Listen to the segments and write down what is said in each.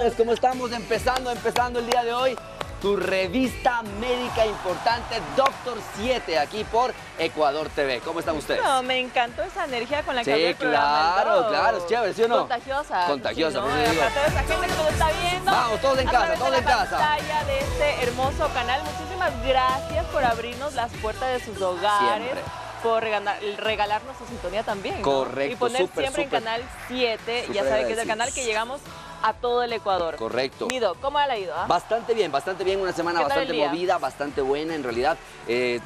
tardes, ¿cómo estamos? Empezando el día de hoy. Tu revista médica importante, Doctor 7, aquí por Ecuador TV. ¿Cómo están ustedes? No, me encantó esa energía con la que Sí, abrió el programa. claro, es chévere, ¿sí o no? Contagiosa. Contagiosa, sí, por ¿no? eso digo. Para toda esa gente que nos está viendo. Vamos, todos en a casa, través todos de en la casa. pantalla de este hermoso canal. Muchísimas gracias por abrirnos las puertas de sus hogares. Siempre. Por regalarnos su sintonía también, ¿no? Correcto, Y poner súper, siempre súper. en Canal 7, Súper ya saben que es el agradecidos. canal que llegamos a todo el Ecuador. Correcto. Mido, ¿cómo ha ido? Bastante bien, una semana ¿Qué tal bastante el día? movida, bastante buena en realidad.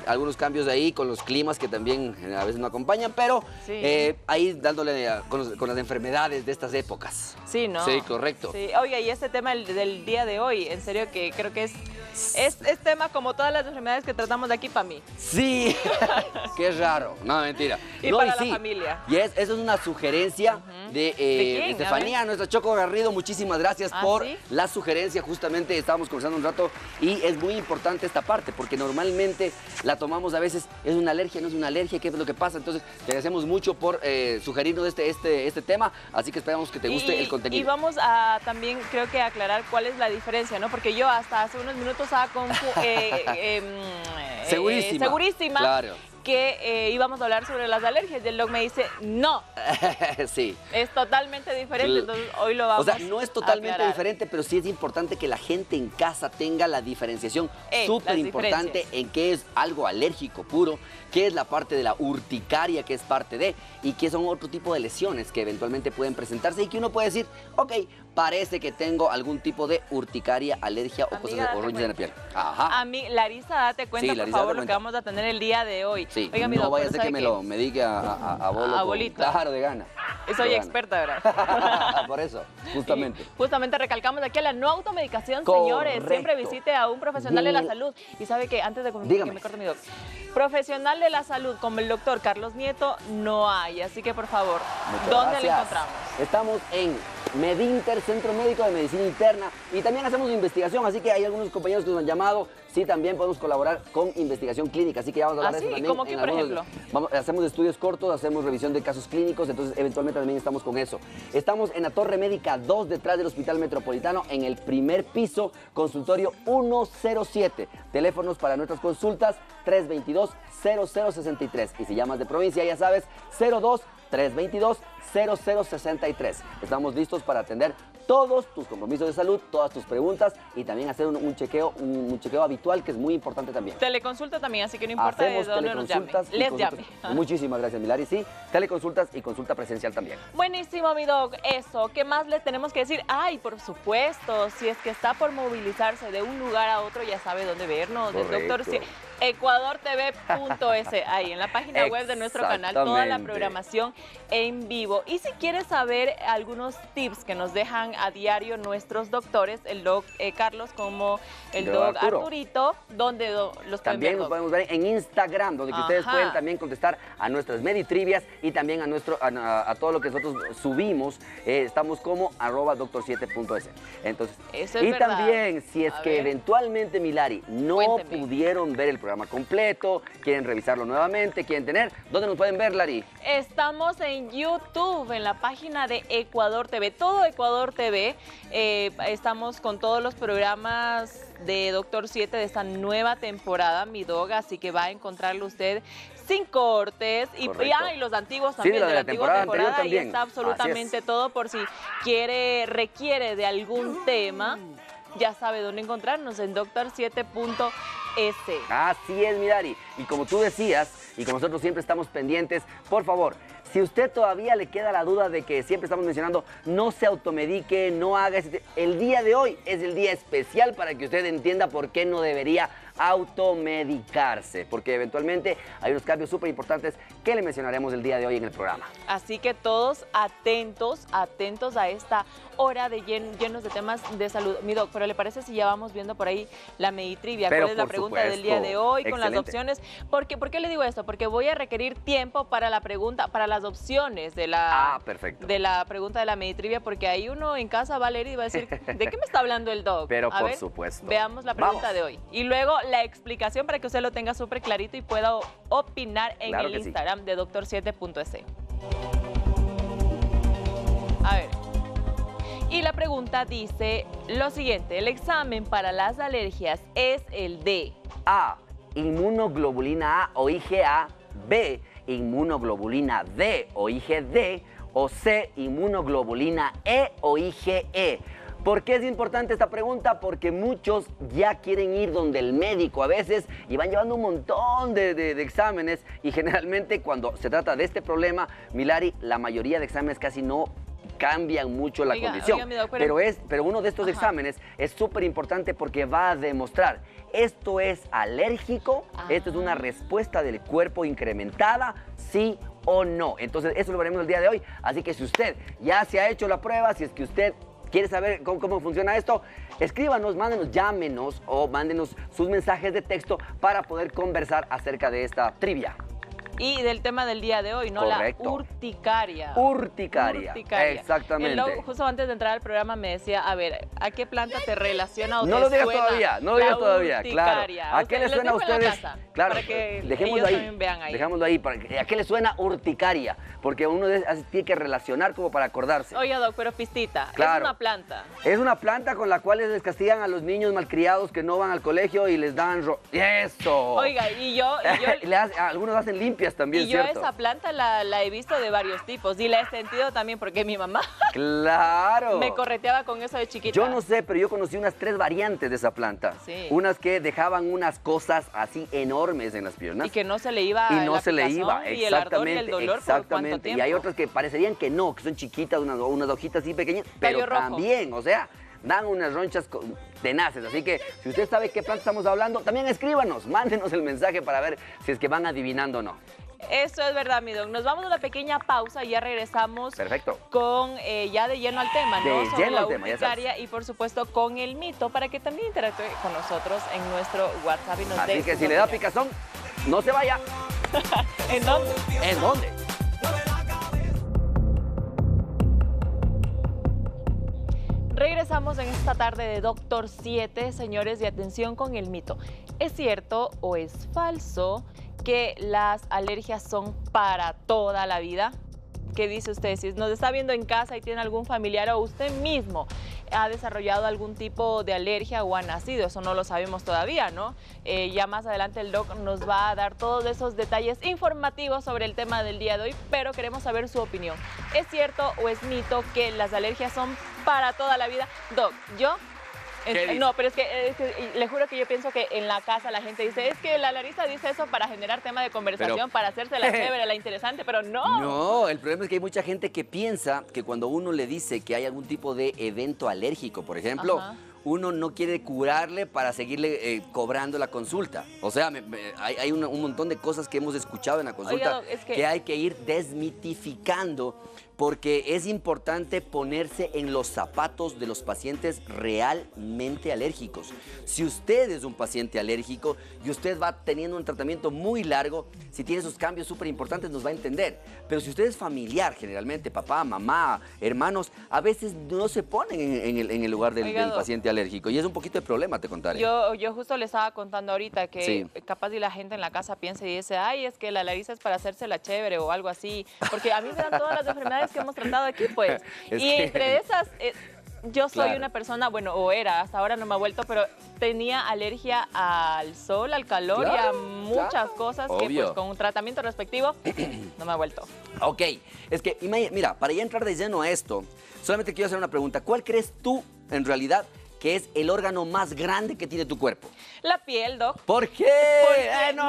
Algunos cambios de ahí con los climas que también a veces no acompañan, pero Sí. ahí dándole con las enfermedades de estas épocas. Sí, ¿no? Sí, correcto. Sí, oiga, y este tema del día de hoy, en serio que creo que es tema como todas las enfermedades que tratamos de aquí para mí. Sí, qué raro, no, mentira. Y No, para la sí. familia. Y eso es una sugerencia de quién? Estefanía, nuestra Choco Garrido. Muchísimas gracias ¿Ah, por sí? la sugerencia. Justamente estábamos conversando un rato y es muy importante esta parte porque normalmente la tomamos a veces, es una alergia, no es una alergia, ¿qué es lo que pasa? Entonces te agradecemos mucho por sugerirnos este tema, así que esperamos que te guste el contenido. Y vamos a también creo que aclarar cuál es la diferencia, ¿no? Porque yo hasta hace unos minutos estaba segurísima Claro. que íbamos a hablar sobre las alergias y el doc me dice, no, Sí. es totalmente diferente, entonces hoy lo vamos O sea, no es totalmente a aclarar. diferente, pero sí es importante que la gente en casa tenga la diferenciación súper las importante diferencias. en qué es algo alérgico puro, qué es la parte de la urticaria, que es parte de, y qué son otro tipo de lesiones que eventualmente pueden presentarse y que uno puede decir, ok, parece que tengo algún tipo de urticaria, alergia o cosas date o ronchas en la piel. cuenta. Ajá. A mí, Larisa, date cuenta, Sí, Larisa, por favor, date lo que cuenta. vamos a tener el día de hoy. Sí, Oiga, mi no doc, vaya a pero ser que ¿sabe me diga a bolo. A con- bolito. Claro, de gana. Soy De gana. experta, ¿verdad? Por eso, justamente. Y justamente recalcamos aquí a la no automedicación, Correcto. señores. Siempre visite a un profesional de la salud. Y sabe que antes de que Dígame. me corte mi doc, profesional de la salud como el doctor Carlos Nieto no hay. Así que, por favor, Muchas ¿dónde gracias. lo encontramos? Estamos en Medinter, Centro Médico de Medicina Interna, y también hacemos investigación, así que hay algunos compañeros que nos han llamado, sí, también podemos colaborar con investigación clínica, así que ya vamos a hablar de ¿Ah, eso sí? también. ¿Cómo qué, en por algunos- hacemos estudios cortos, hacemos revisión de casos clínicos, entonces eventualmente también estamos con eso. Estamos en la Torre Médica 2, detrás del Hospital Metropolitano, en el primer piso, consultorio 107. Teléfonos para nuestras consultas 322-0063. Y si llamas de provincia, ya sabes, 02-322-0063. Estamos listos para atender todos tus compromisos de salud, todas tus preguntas y también hacer un chequeo habitual que es muy importante también. Teleconsulta también, así que no importa de dónde nos llame. teleconsultas y Les consultas. llame. Muchísimas gracias, Milari. Sí, teleconsultas y consulta presencial también. Buenísimo, mi doc. Eso, ¿qué más le tenemos que decir? Ay, por supuesto, si es que está por movilizarse de un lugar a otro, ya sabe dónde vernos. Del Correcto. doctor ecuadortv.es, ahí en la página web de nuestro canal, toda la Exactamente. programación en vivo. Y si quieres saber algunos tips que nos dejan a diario nuestros doctores, el doc Carlos como el doc Arturito, ¿dónde los pueden También ver, nos doc? podemos ver en Instagram, donde que ustedes Ajá. pueden también contestar a nuestras Meditrivias y también a todo lo que nosotros subimos. Estamos como @doctor7.es. Entonces, Eso es y verdad. también, si es A que ver. eventualmente, Milari, no Cuénteme. pudieron ver el programa completo, quieren revisarlo nuevamente, quieren tener, ¿dónde nos pueden ver, Lari? Estamos en YouTube, en la página de Ecuador TV, todo Ecuador TV. Estamos con todos los programas de Doctor 7 de esta nueva temporada, mi dog, así que va a encontrarlo usted sin cortes y Correcto. y los antiguos Sí, también, de la antigua temporada anterior ahí también. está absolutamente todo por si requiere de algún tema, ya sabe dónde encontrarnos, en doctor7.es. Así es, Milari. Y como tú decías, y como nosotros siempre estamos pendientes, por favor, si usted todavía le queda la duda de que siempre estamos mencionando, no se automedique, no haga el día de hoy es el día especial para que usted entienda por qué no debería automedicarse, porque eventualmente hay unos cambios súper importantes que le mencionaremos el día de hoy en el programa. Así que todos atentos a esta hora de llenos de temas de salud. Mi doc, pero ¿le parece si ya vamos viendo por ahí la Meditrivia? Pero ¿Cuál es la por pregunta del supuesto. día de hoy con las Excelente. opciones? ¿Por qué le digo esto? Porque voy a requerir tiempo para la pregunta, para las opciones de la, perfecto. de la pregunta de la Meditrivia, porque ahí uno en casa va a leer y va a decir, ¿de qué me está hablando el doc? Pero A por ver, supuesto. Veamos la pregunta Vamos. de hoy. Y luego la explicación para que usted lo tenga súper clarito y pueda opinar en Claro el que sí. Instagram de doctor7.es. A ver. Y la pregunta dice lo siguiente, el examen para las alergias es el de A, inmunoglobulina A o IgA, B, inmunoglobulina D o IgD, o C, inmunoglobulina E o IgE. ¿Por qué es importante esta pregunta? Porque muchos ya quieren ir donde el médico a veces y van llevando un montón de exámenes y generalmente cuando se trata de este problema, Milari, la mayoría de exámenes casi no cambian mucho la condición. Pero uno de estos exámenes es súper importante porque va a demostrar esto es alérgico, esto es una respuesta del cuerpo incrementada, sí o no. Entonces eso lo veremos el día de hoy. Así que si usted ya se ha hecho la prueba, si es que usted quiere saber cómo funciona esto, escríbanos, mándenos, llámenos o mándenos sus mensajes de texto para poder conversar acerca de esta trivia. Y del tema del día de hoy, ¿no? Correcto. La urticaria. Urticaria. Exactamente. El Doc, justo antes de entrar al programa me decía, a ver, ¿a qué planta te relaciona o no te lo digas suena todavía, no lo digas todavía, claro. ¿A qué le suena a ustedes? Claro, para que dejémoslo ellos ahí, también vean ahí. Dejámoslo ahí. ¿A qué le suena urticaria? Porque uno tiene que relacionar como para acordarse. Oye, Doc, pero pistita, claro. Es una planta. Es una planta con la cual les castigan a los niños malcriados que no van al colegio y les dan... ¡Eso! Oiga, y yo algunos hacen limpias también, y yo ¿cierto? esa planta la he visto de varios tipos y la he sentido también porque mi mamá ¡claro! me correteaba con eso de chiquita. Yo no sé, pero yo conocí unas 3 variantes de esa planta. Sí. Unas que dejaban unas cosas así enormes en las piernas. Y que no se le iba y no se le iba, y el ardor y el dolor por cuánto tiempo. Y hay otras que parecerían que no, que son chiquitas, unas hojitas así pequeñas, pero Tallo rojo. también, o sea, dan unas ronchas tenaces. Así que si usted sabe qué planta estamos hablando, también escríbanos, mándenos el mensaje para ver si es que van adivinando o no. Eso es verdad, mi Doc. Nos vamos a una pequeña pausa y ya regresamos. Perfecto. Con ya de lleno al tema, ¿no? De Sobre lleno la al tema, ya sabes. urticaria y por supuesto con el mito para que también interactúe con nosotros en nuestro WhatsApp y nos Así dé que sus si le da opiniones. picazón, no se vaya. ¿En dónde? ¿En dónde? Regresamos en esta tarde de Doctor 7, señores, y atención con el mito. ¿Es cierto o es falso que las alergias son para toda la vida? ¿Qué dice usted? Si nos está viendo en casa y tiene algún familiar o usted mismo ha desarrollado algún tipo de alergia o ha nacido, eso no lo sabemos todavía, ¿no? Ya más adelante el Doc nos va a dar todos esos detalles informativos sobre el tema del día de hoy, pero queremos saber su opinión. ¿Es cierto o es mito que las alergias son para toda la vida? Doc, yo... No, pero es que le juro que yo pienso que en la casa la gente dice, es que la Larisa dice eso para generar tema de conversación, para hacerse la chévere, la interesante, pero no. No, el problema es que hay mucha gente que piensa que cuando uno le dice que hay algún tipo de evento alérgico, por ejemplo, uno no quiere curarle para seguirle cobrando la consulta. O sea, hay un montón de cosas que hemos escuchado en la consulta. Oiga, es que hay que ir desmitificando porque es importante ponerse en los zapatos de los pacientes realmente alérgicos. Si usted es un paciente alérgico y usted va teniendo un tratamiento muy largo, si tiene esos cambios súper importantes nos va a entender. Pero si usted es familiar, generalmente papá, mamá, hermanos, a veces no se ponen en el lugar del paciente alérgico y es un poquito de problema, te contaré. Yo justo le estaba contando ahorita que capaz y la gente en la casa piensa y dice, ay, es que la Larisa es para hacerse la chévere o algo así, porque a mí me dan todas las enfermedades que hemos tratado aquí, pues. Entre esas, yo soy una persona, bueno, o era, hasta ahora no me ha vuelto, pero tenía alergia al sol, al calor y a muchas cosas que pues con un tratamiento respectivo no me ha vuelto. Ok, es que, mira, para ya entrar de lleno a esto, solamente quiero hacer una pregunta. ¿Cuál crees tú, en realidad, que es el órgano más grande que tiene tu cuerpo? La piel, Doc. ¿Por qué? No.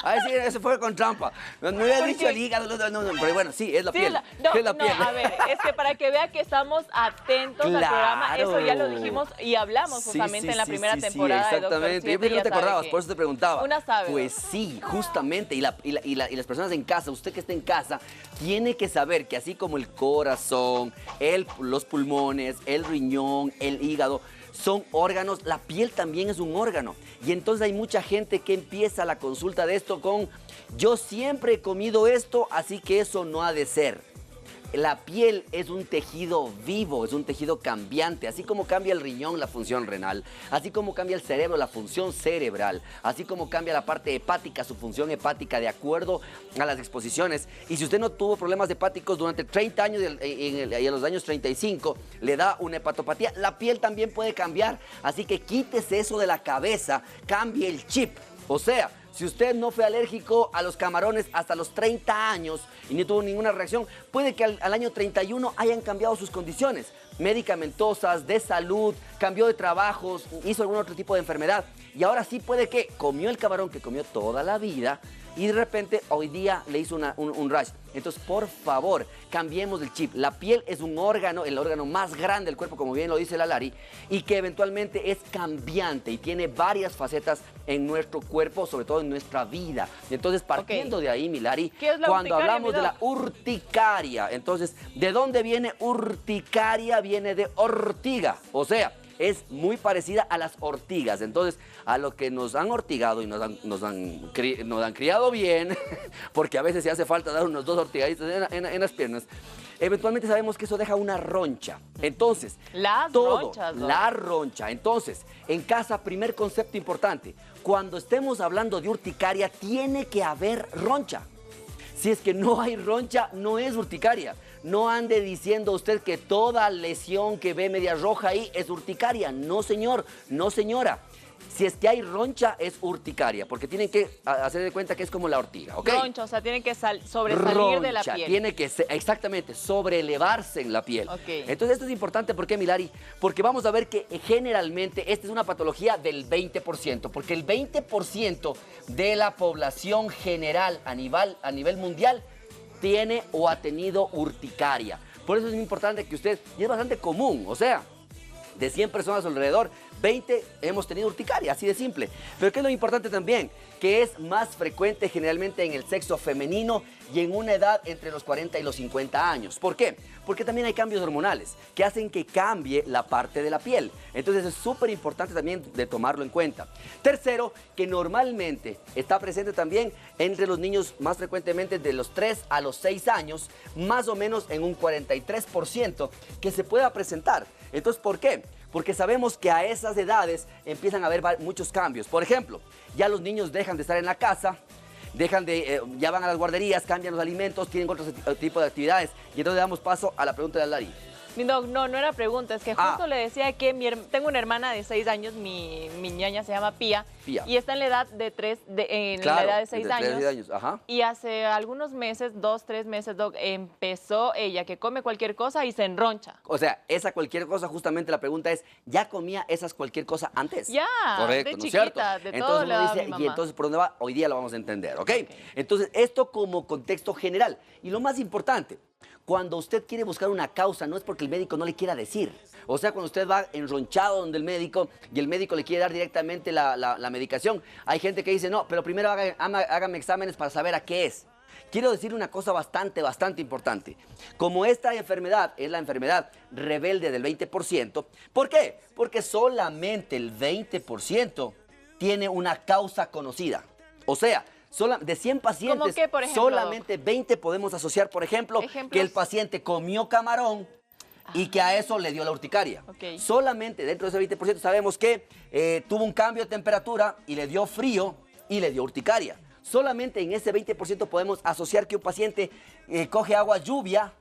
A ver si eso fue con trampa. Me había dicho el hígado, no, pero bueno, sí, es la piel. Es la piel. A ver, es que para que vea que estamos atentos al programa, eso ya lo dijimos y hablamos justamente en la primera temporada de Doctor 7. Yo pensé que no te acordabas, por eso te preguntaba. Una sabe. Pues sí, justamente, y las personas en casa, usted que está en casa, tiene que saber que así como el corazón, los pulmones, el riñón, el hígado, son órganos, la piel también es un órgano. Y entonces hay mucha gente que empieza la consulta de esto con yo siempre he comido esto, así que eso no ha de ser. La piel es un tejido vivo, es un tejido cambiante, así como cambia el riñón, la función renal, así como cambia el cerebro, la función cerebral, así como cambia la parte hepática, su función hepática de acuerdo a las exposiciones. Y si usted no tuvo problemas hepáticos durante 30 años y a los años 35 le da una hepatopatía, la piel también puede cambiar. Así que quítese eso de la cabeza, cambie el chip. O sea, si usted no fue alérgico a los camarones hasta los 30 años y no tuvo ninguna reacción, puede que al año 31 hayan cambiado sus condiciones medicamentosas, de salud, cambió de trabajos, hizo algún otro tipo de enfermedad. Y ahora sí puede que comió el camarón que comió toda la vida y de repente hoy día le hizo un rash. Entonces, por favor, cambiemos el chip. La piel es un órgano, el órgano más grande del cuerpo, como bien lo dice la Lari, y que eventualmente es cambiante y tiene varias facetas en nuestro cuerpo, sobre todo en nuestra vida. Entonces, partiendo de ahí, mi Lari, ¿qué es la cuando urticaria, hablamos de la urticaria, entonces, ¿de dónde viene urticaria? Viene de ortiga, o sea, es muy parecida a las ortigas. Entonces, a lo que nos han ortigado y nos han criado bien, porque a veces se hace falta dar unos 2 ortigaditos en las piernas, eventualmente sabemos que eso deja una roncha. Entonces, ronchas, ¿no? La roncha. Entonces, en casa, primer concepto importante, cuando estemos hablando de urticaria, tiene que haber roncha. Si es que no hay roncha, no es urticaria. No ande diciendo usted que toda lesión que ve media roja ahí es urticaria. No, señor, no, señora. Si es que hay roncha, es urticaria, porque tienen que hacer de cuenta que es como la ortiga, ¿ok? Roncha, o sea, tiene que sobresalir de la piel. Tiene que, exactamente, sobreelevarse en la piel. Okay. Entonces, esto es importante, ¿por qué, Milari? Porque vamos a ver que generalmente esta es una patología del 20%, porque el 20% de la población general a nivel mundial tiene o ha tenido urticaria. Por eso es muy importante que usted, y es bastante común, o sea, de 100 personas alrededor, 20 hemos tenido urticaria, así de simple. Pero ¿qué es lo importante también? Que es más frecuente generalmente en el sexo femenino y en una edad entre los 40 y los 50 años. ¿Por qué? Porque también hay cambios hormonales que hacen que cambie la parte de la piel. Entonces es súper importante también de tomarlo en cuenta. Tercero, que normalmente está presente también entre los niños más frecuentemente de los 3 a los 6 años, más o menos en un 43% que se pueda presentar. Entonces, ¿por qué? Porque sabemos que a esas edades empiezan a haber muchos cambios. Por ejemplo, ya los niños dejan de estar en la casa, ya van a las guarderías, cambian los alimentos, tienen otro tipo de actividades. Y entonces damos paso a la pregunta de Lari. No era pregunta, es que justo le decía que tengo una hermana de 6 años, mi ñaña se llama Pía, y está en la edad de 6 años. Ajá. Y hace algunos meses, 2, 3 meses, empezó ella que come cualquier cosa y se enroncha. O sea, esa cualquier cosa, justamente la pregunta es, ¿ya comía esas cualquier cosa antes? Ya, correcto, de ¿no chiquita, es cierto? de todo le daba mi mamá. Y entonces, ¿por dónde va? Hoy día lo vamos a entender, ¿ok? Entonces, esto como contexto general. Y lo más importante, cuando usted quiere buscar una causa, no es porque el médico no le quiera decir. O sea, cuando usted va enronchado donde el médico y el médico le quiere dar directamente la medicación, hay gente que dice, no, pero primero hágame exámenes para saber a qué es. Quiero decir una cosa bastante importante. Como esta enfermedad es la enfermedad rebelde del 20%, ¿por qué? Porque solamente el 20% tiene una causa conocida. O sea, de 100 pacientes, ¿Cómo qué, por ejemplo? Solamente 20 podemos asociar, por ejemplo, que el paciente comió camarón y que a eso le dio la urticaria. Okay. Solamente dentro de ese 20% sabemos que tuvo un cambio de temperatura y le dio frío y le dio urticaria. Solamente en ese 20% podemos asociar que un paciente coge agua lluvia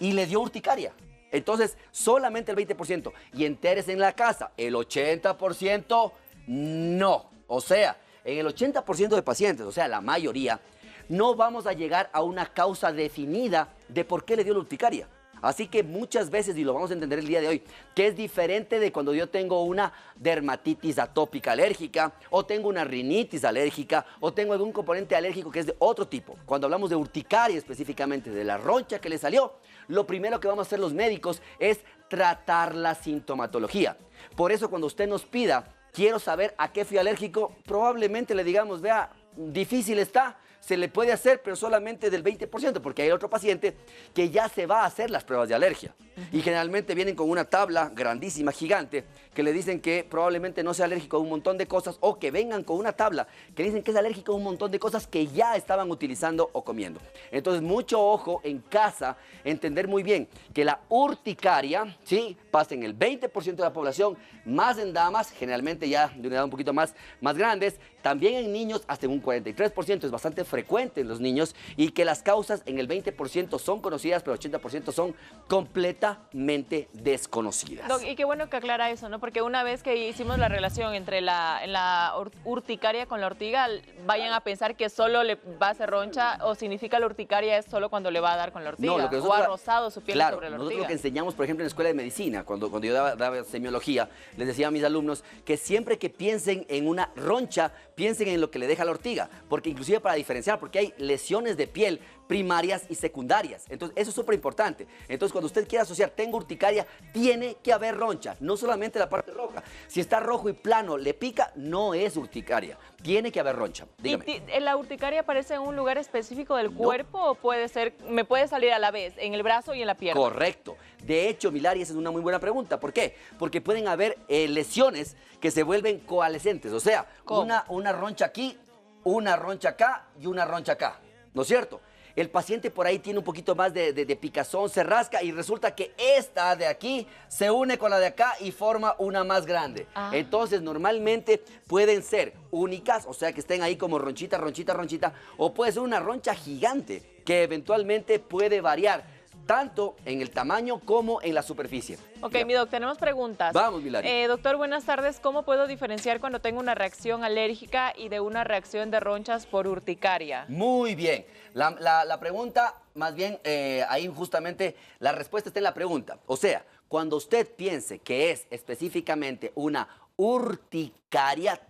y le dio urticaria. Entonces, solamente el 20%. Y entérese en la casa, el 80% no. O sea, en el 80% de pacientes, o sea, la mayoría, no vamos a llegar a una causa definida de por qué le dio la urticaria. Así que muchas veces, y lo vamos a entender el día de hoy, que es diferente de cuando yo tengo una dermatitis atópica alérgica, o tengo una rinitis alérgica, o tengo algún componente alérgico que es de otro tipo. Cuando hablamos de urticaria específicamente, de la roncha que le salió, lo primero que vamos a hacer los médicos es tratar la sintomatología. Por eso cuando usted nos pida, quiero saber a qué fui alérgico, probablemente le digamos, vea, difícil está, se le puede hacer, pero solamente del 20%, porque hay otro paciente que ya se va a hacer las pruebas de alergia. Y generalmente vienen con una tabla grandísima, gigante, que le dicen que probablemente no sea alérgico a un montón de cosas, o que vengan con una tabla que dicen que es alérgico a un montón de cosas que ya estaban utilizando o comiendo. Entonces, mucho ojo en casa, entender muy bien que la urticaria, ¿sí?, pasa en el 20% de la población, más en damas, generalmente ya de una edad un poquito más grandes, también en niños hasta un 43%, es bastante frecuente en los niños, y que las causas en el 20% son conocidas, pero el 80% son completamente desconocidas. Doc, y qué bueno que aclara eso, ¿no? Porque una vez que hicimos la relación entre la urticaria con la ortiga, vayan a pensar que solo le va a hacer roncha, o significa la urticaria es solo cuando le va a dar con la ortiga, No, lo que nosotros, o ha rozado su piel claro, sobre la nosotros ortiga. lo que enseñamos, por ejemplo, en la escuela de medicina, cuando yo daba semiología, les decía a mis alumnos que siempre que piensen en una roncha, piensen en lo que le deja la ortiga, porque inclusive para diferenciar, porque hay lesiones de piel primarias y secundarias. Entonces, eso es súper importante. Entonces, cuando usted quiera asociar, tengo urticaria, tiene que haber roncha, no solamente la parte roja. Si está rojo y plano, le pica, no es urticaria, tiene que haber roncha. Dígame. ¿Y la urticaria aparece en un lugar específico del cuerpo o puede ser, me puede salir a la vez, en el brazo y en la pierna? Correcto. De hecho, Milari, esa es una muy buena pregunta. ¿Por qué? Porque pueden haber lesiones que se vuelven coalescentes, o sea, una roncha aquí, una roncha acá y una roncha acá, ¿no es cierto? El paciente por ahí tiene un poquito más de picazón, se rasca y resulta que esta de aquí se une con la de acá y forma una más grande. Entonces, normalmente pueden ser únicas, o sea, que estén ahí como ronchita, ronchita, ronchita, o puede ser una roncha gigante que eventualmente puede variar tanto en el tamaño como en la superficie. Ok, mi doc, tenemos preguntas. Vamos, Milari. Doctor, buenas tardes. ¿Cómo puedo diferenciar cuando tengo una reacción alérgica y de una reacción de ronchas por urticaria? Muy bien. La pregunta, más bien, ahí justamente la respuesta está en la pregunta. O sea, cuando usted piense que es específicamente una urticaria,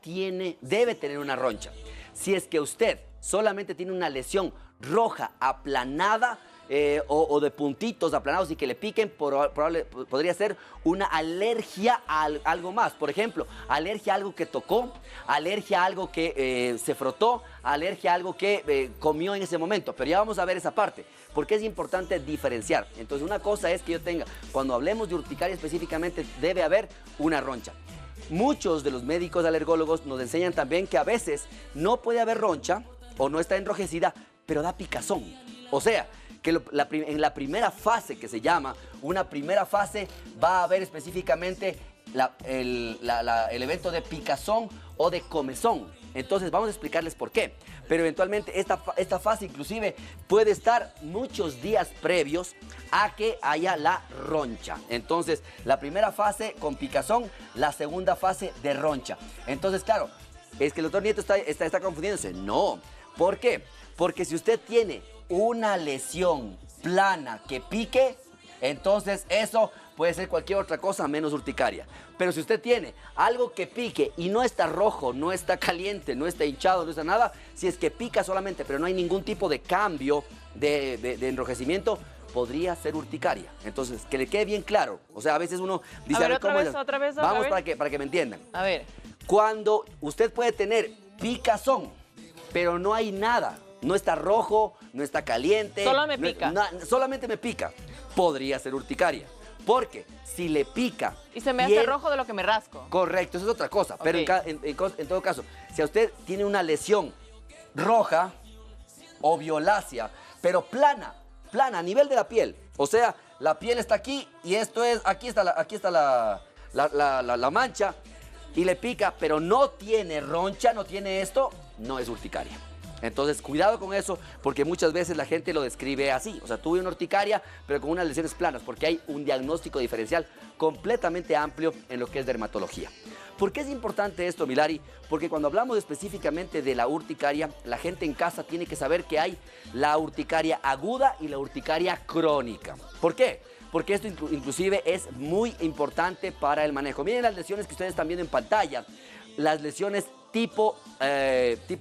debe tener una roncha. Si es que usted solamente tiene una lesión roja aplanada, o de puntitos aplanados y que le piquen, podría ser una alergia a algo más. Por ejemplo, alergia a algo que tocó, alergia a algo que se frotó, alergia a algo que comió en ese momento. Pero ya vamos a ver esa parte, porque es importante diferenciar. Entonces, una cosa es que yo tenga, cuando hablemos de urticaria específicamente, debe haber una roncha. Muchos de los médicos alergólogos nos enseñan también que a veces no puede haber roncha o no está enrojecida, pero da picazón. O sea, que en la primera fase, que se llama una primera fase, va a haber específicamente el evento de picazón o de comezón. Entonces vamos a explicarles por qué. Pero eventualmente esta fase inclusive puede estar muchos días previos a que haya la roncha. Entonces, la primera fase con picazón, la segunda fase de roncha. Entonces, claro, es que el doctor Nieto está confundiéndose. No. ¿Por qué? Porque si usted tiene una lesión plana que pique, entonces eso puede ser cualquier otra cosa menos urticaria. Pero si usted tiene algo que pique y no está rojo, no está caliente, no está hinchado, no está nada, si es que pica solamente, pero no hay ningún tipo de cambio de enrojecimiento, podría ser urticaria. Entonces, que le quede bien claro. O sea, a veces uno dice... A ver, otra vez. Vamos para que me entiendan. A ver. Cuando usted puede tener picazón, pero no hay nada, no está rojo, no está caliente. Solo me pica. Solamente me pica. Podría ser urticaria. Porque si le pica... Y se me hace rojo de lo que me rasco. Correcto, eso es otra cosa. Okay. Pero en todo caso, si a usted tiene una lesión roja o violácea, pero plana a nivel de la piel. O sea, la piel está aquí y esto es... Aquí está la mancha y le pica, pero no tiene roncha, no tiene esto, no es urticaria. Entonces, cuidado con eso, porque muchas veces la gente lo describe así. O sea, tuve una urticaria, pero con unas lesiones planas, porque hay un diagnóstico diferencial completamente amplio en lo que es dermatología. ¿Por qué es importante esto, Milari? Porque cuando hablamos específicamente de la urticaria, la gente en casa tiene que saber que hay la urticaria aguda y la urticaria crónica. ¿Por qué? Porque esto inclusive es muy importante para el manejo. Miren las lesiones que ustedes están viendo en pantalla. Las lesiones tipo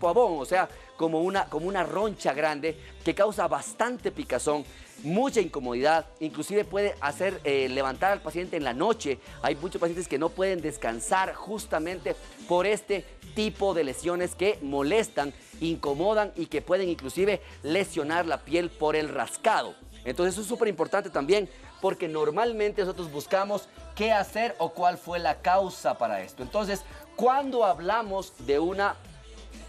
abón, o sea, como una roncha grande que causa bastante picazón. mucha incomodidad, inclusive puede hacer levantar al paciente en la noche. Hay muchos pacientes que no pueden descansar justamente por este tipo de lesiones que molestan, incomodan y que pueden inclusive lesionar la piel por el rascado. Entonces eso es súper importante también, porque normalmente nosotros buscamos qué hacer o cuál fue la causa para esto. Entonces, cuando hablamos de una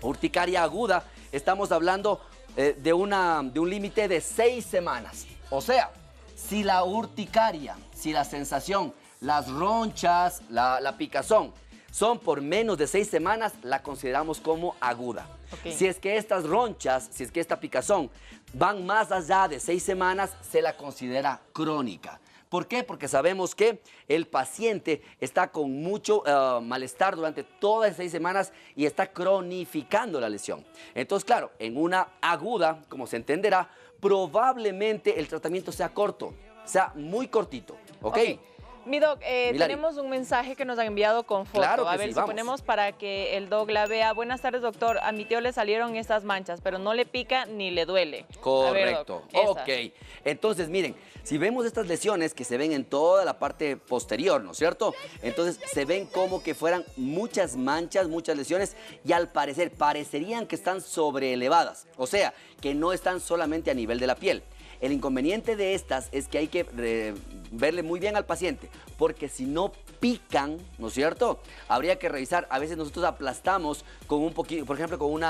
urticaria aguda, estamos hablando de un límite de 6 semanas. O sea, si la urticaria, si la sensación, las ronchas, la picazón son por menos de 6 semanas, la consideramos como aguda. Okay. Si es que estas ronchas, si es que esta picazón van más allá de 6 semanas, se la considera crónica. ¿Por qué? Porque sabemos que el paciente está con mucho malestar durante todas las 6 semanas y está cronificando la lesión. Entonces, claro, en una aguda, como se entenderá, probablemente el tratamiento sea corto, sea muy cortito, ¿ok? Okay. Mi doc, tenemos un mensaje que nos han enviado con foto. Claro que a ver, sí, si vamos. ponemos para que el doc la vea. Buenas tardes, doctor. A mi tío le salieron estas manchas, pero no le pica ni le duele. Correcto. A ver, doc, Ok. Entonces, miren, si vemos estas lesiones que se ven en toda la parte posterior, ¿no es cierto? Entonces, se ven como que fueran muchas manchas, muchas lesiones, y al parecer, parecerían que están sobreelevadas. O sea, que no están solamente a nivel de la piel. El inconveniente de estas es que hay que verle muy bien al paciente, porque si no pican, ¿no es cierto? Habría que revisar. A veces nosotros aplastamos con un poquito, por ejemplo, con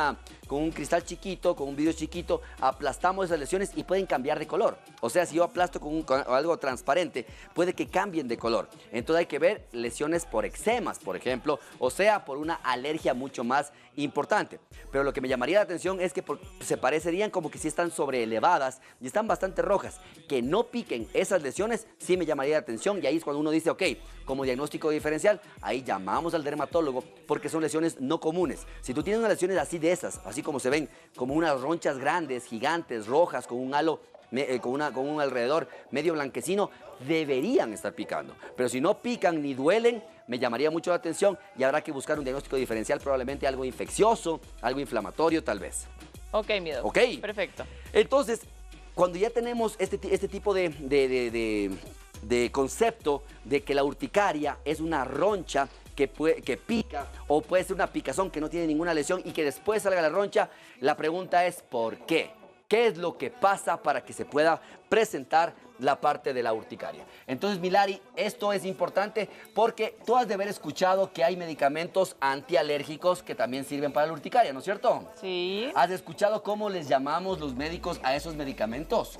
un cristal chiquito, con un vidrio chiquito, aplastamos esas lesiones y pueden cambiar de color. O sea, si yo aplasto con algo transparente, puede que cambien de color. Entonces hay que ver lesiones por eczemas, por ejemplo, o sea, por una alergia mucho más importante. Pero lo que me llamaría la atención es que se parecerían como que sí están sobreelevadas y están bastante rojas. Que no piquen esas lesiones sí me llamaría la atención, y ahí es cuando uno dice, ok, como diagnóstico diferencial, ahí llamamos al dermatólogo, porque son lesiones no comunes. Si tú tienes unas lesiones así de esas, así como se ven, como unas ronchas grandes, gigantes, rojas, con un halo, con un alrededor medio blanquecino, deberían estar picando. Pero si no pican ni duelen, me llamaría mucho la atención y habrá que buscar un diagnóstico diferencial, probablemente algo infeccioso, algo inflamatorio tal vez. Ok, mi doc. Ok. Perfecto. Entonces, cuando ya tenemos este tipo de concepto de que la urticaria es una roncha que pica, o puede ser una picazón que no tiene ninguna lesión y que después salga la roncha, la pregunta es ¿por qué? ¿Qué es lo que pasa para que se pueda presentar la parte de la urticaria? Entonces, Milari, esto es importante porque tú has de haber escuchado que hay medicamentos antialérgicos que también sirven para la urticaria, ¿no es cierto? Sí. ¿Has escuchado cómo les llamamos los médicos a esos medicamentos?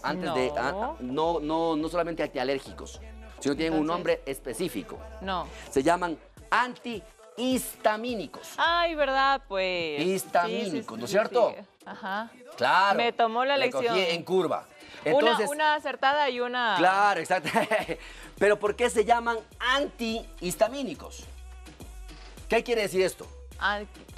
No solamente antialérgicos, sino tienen un nombre específico. No. Se llaman antihistamínicos. Ay, ¿verdad? Pues. Histamínicos, ¿no es cierto? Sí. Ajá. Claro. Me tomó la lección. Cogí en curva. Entonces, una acertada y una... Claro, exacto. Pero ¿por qué se llaman antihistamínicos? ¿Qué quiere decir esto?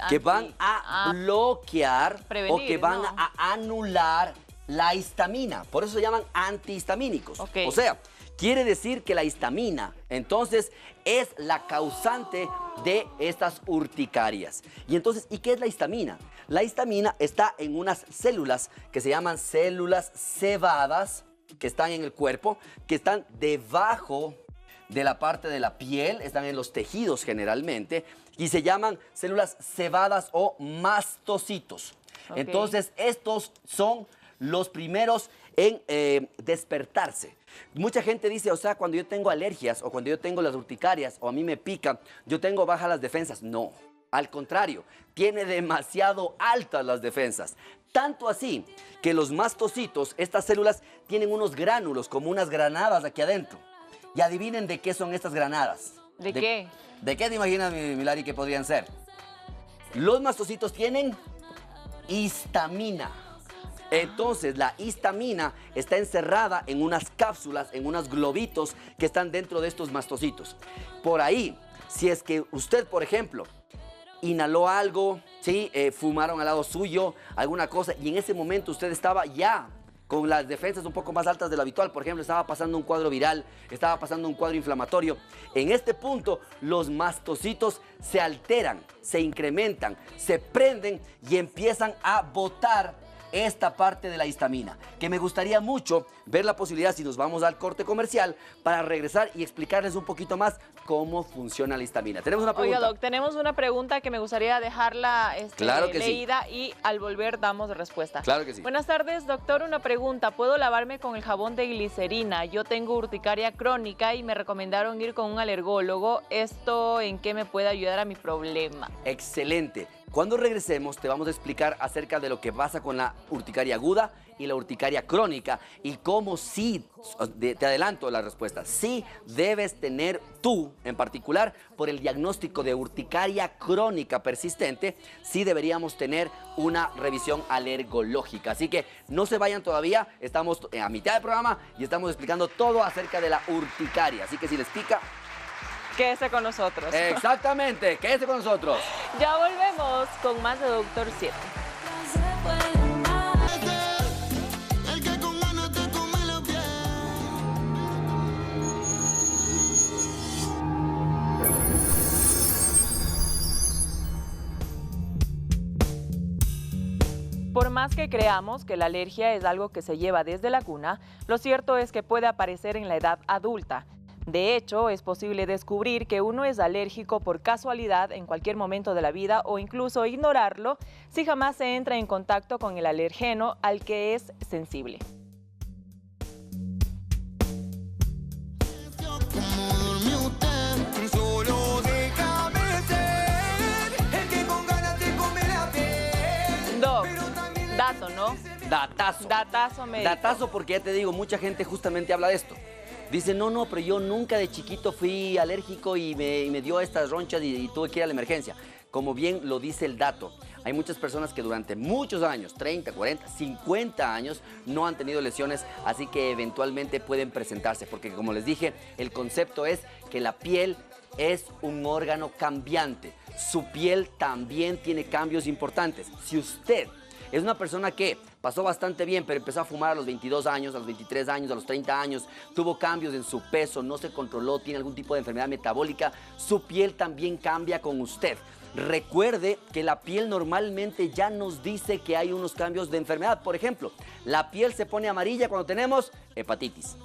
Que van a bloquear prevenir, o que van ¿no? a anular la histamina. Por eso se llaman antihistamínicos. Okay. O sea, quiere decir que la histamina, entonces, es la causante de estas urticarias. Y entonces, ¿y qué es la histamina? La histamina está en unas células que se llaman células cebadas, que están en el cuerpo, que están debajo de la parte de la piel, están en los tejidos generalmente, y se llaman células cebadas o mastocitos. Okay. Entonces, estos son los primeros en despertarse. Mucha gente dice, o sea, cuando yo tengo alergias o cuando yo tengo las urticarias o a mí me pica, yo tengo bajas las defensas. No, al contrario, tiene demasiado altas las defensas. Tanto así que los mastocitos, estas células, tienen unos gránulos, como unas granadas aquí adentro. Y adivinen de qué son estas granadas. ¿De qué? ¿De qué te imaginas, Milari, que podrían ser? Los mastocitos tienen histamina. Entonces, la histamina está encerrada en unas cápsulas, en unos globitos que están dentro de estos mastocitos. Por ahí, si es que usted, por ejemplo, inhaló algo, ¿sí? Fumaron al lado suyo, alguna cosa, y en ese momento usted estaba ya con las defensas un poco más altas de lo habitual, por ejemplo, estaba pasando un cuadro viral, estaba pasando un cuadro inflamatorio. En este punto, los mastocitos se alteran, se incrementan, se prenden y empiezan a botar esta parte de la histamina, que me gustaría mucho ver la posibilidad, si nos vamos al corte comercial, para regresar y explicarles un poquito más cómo funciona la histamina. Tenemos una pregunta. Oiga, Doc, tenemos una pregunta que me gustaría dejarla Claro que leída y al volver damos respuesta. Claro que sí. Buenas tardes, doctor. Una pregunta. ¿Puedo lavarme con el jabón de glicerina? Yo tengo urticaria crónica y me recomendaron ir con un alergólogo. ¿Esto en qué me puede ayudar a mi problema? Excelente. Cuando regresemos te vamos a explicar acerca de lo que pasa con la urticaria aguda y la urticaria crónica y cómo sí, te adelanto la respuesta, sí debes tener tú en particular por el diagnóstico de urticaria crónica persistente, sí deberíamos tener una revisión alergológica. Así que no se vayan todavía, estamos a mitad del programa y estamos explicando todo acerca de la urticaria. Así que si les pica... Quédese con nosotros. Exactamente, quédese con nosotros. Ya volvemos con más de Doctor 7. Por más que creamos que la alergia es algo que se lleva desde la cuna, lo cierto es que puede aparecer en la edad adulta. De hecho, es posible descubrir que uno es alérgico por casualidad en cualquier momento de la vida o incluso ignorarlo si jamás se entra en contacto con el alergeno al que es sensible. Doc, dato, ¿no? Datazo. Datazo médico. Datazo porque ya te digo, mucha gente justamente habla de esto. Dice, no, pero yo nunca de chiquito fui alérgico y me dio estas ronchas y tuve que ir a la emergencia. Como bien lo dice el dato, hay muchas personas que durante muchos años, 30, 40, 50 años, no han tenido lesiones, así que eventualmente pueden presentarse. Porque como les dije, el concepto es que la piel es un órgano cambiante. Su piel también tiene cambios importantes. Si usted es una persona que pasó bastante bien, pero empezó a fumar a los 22 años, a los 23 años, a los 30 años, tuvo cambios en su peso, no se controló, tiene algún tipo de enfermedad metabólica, su piel también cambia con usted. Recuerde que la piel normalmente ya nos dice que hay unos cambios de enfermedad. Por ejemplo, la piel se pone amarilla cuando tenemos hepatitis.